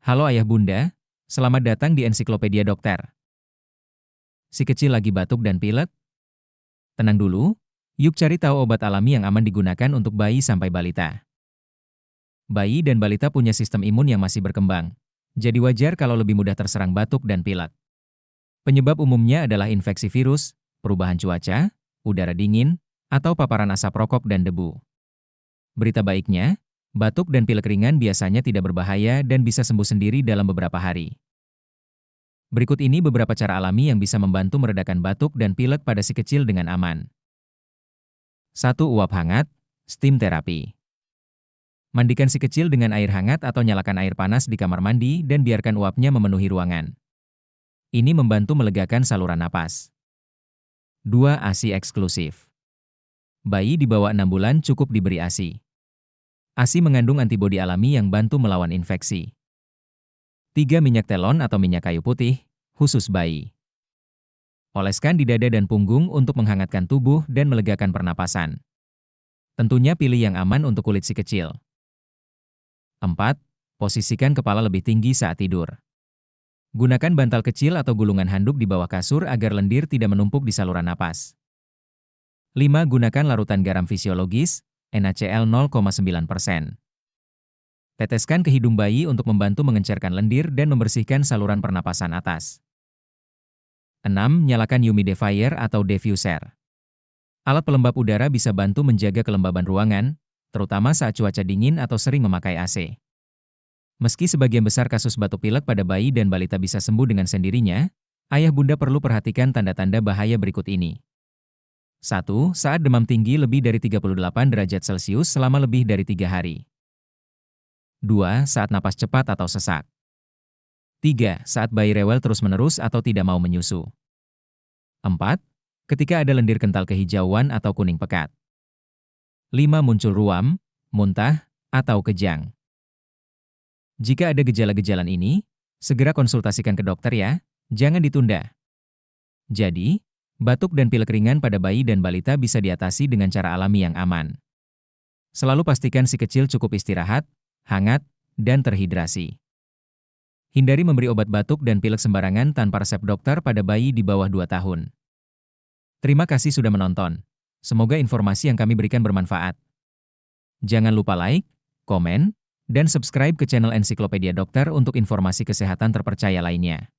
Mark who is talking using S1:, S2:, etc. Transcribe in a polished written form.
S1: Halo ayah bunda, selamat datang di Ensiklopedia Dokter. Si kecil lagi batuk dan pilek? Tenang dulu, yuk cari tahu obat alami yang aman digunakan untuk bayi sampai balita. Bayi dan balita punya sistem imun yang masih berkembang, jadi wajar kalau lebih mudah terserang batuk dan pilek. Penyebab umumnya adalah infeksi virus, perubahan cuaca, udara dingin, atau paparan asap rokok dan debu. Berita baiknya, batuk dan pilek ringan biasanya tidak berbahaya dan bisa sembuh sendiri dalam beberapa hari. Berikut ini beberapa cara alami yang bisa membantu meredakan batuk dan pilek pada si kecil dengan aman. 1. Uap hangat, steam therapy. Mandikan si kecil dengan air hangat atau nyalakan air panas di kamar mandi dan biarkan uapnya memenuhi ruangan. Ini membantu melegakan saluran napas. 2. ASI eksklusif. Bayi di bawah 6 bulan cukup diberi ASI. ASI mengandung antibodi alami yang bantu melawan infeksi. 3. Minyak telon atau minyak kayu putih, khusus bayi. Oleskan di dada dan punggung untuk menghangatkan tubuh dan melegakan pernapasan. Tentunya pilih yang aman untuk kulit si kecil. 4. Posisikan kepala lebih tinggi saat tidur. Gunakan bantal kecil atau gulungan handuk di bawah kasur agar lendir tidak menumpuk di saluran napas. 5. Gunakan larutan garam fisiologis, NaCl 0,9%. Teteskan ke hidung bayi untuk membantu mengencerkan lendir dan membersihkan saluran pernapasan atas. 6. Nyalakan humidifier atau diffuser. Alat pelembab udara bisa bantu menjaga kelembaban ruangan, terutama saat cuaca dingin atau sering memakai AC. Meski sebagian besar kasus batuk pilek pada bayi dan balita bisa sembuh dengan sendirinya, ayah bunda perlu perhatikan tanda-tanda bahaya berikut ini. 1. Saat demam tinggi lebih dari 38 derajat Celcius selama lebih dari 3 hari. 2. Saat napas cepat atau sesak. 3. Saat bayi rewel terus-menerus atau tidak mau menyusu. 4. Ketika ada lendir kental kehijauan atau kuning pekat. 5. Muncul ruam, muntah, atau kejang. Jika ada gejala-gejala ini, segera konsultasikan ke dokter ya, jangan ditunda. Jadi, batuk dan pilek ringan pada bayi dan balita bisa diatasi dengan cara alami yang aman. Selalu pastikan si kecil cukup istirahat, hangat, dan terhidrasi. Hindari memberi obat batuk dan pilek sembarangan tanpa resep dokter pada bayi di bawah 2 tahun. Terima kasih sudah menonton. Semoga informasi yang kami berikan bermanfaat. Jangan lupa like, komen, dan subscribe ke channel Ensiklopedia Dokter untuk informasi kesehatan terpercaya lainnya.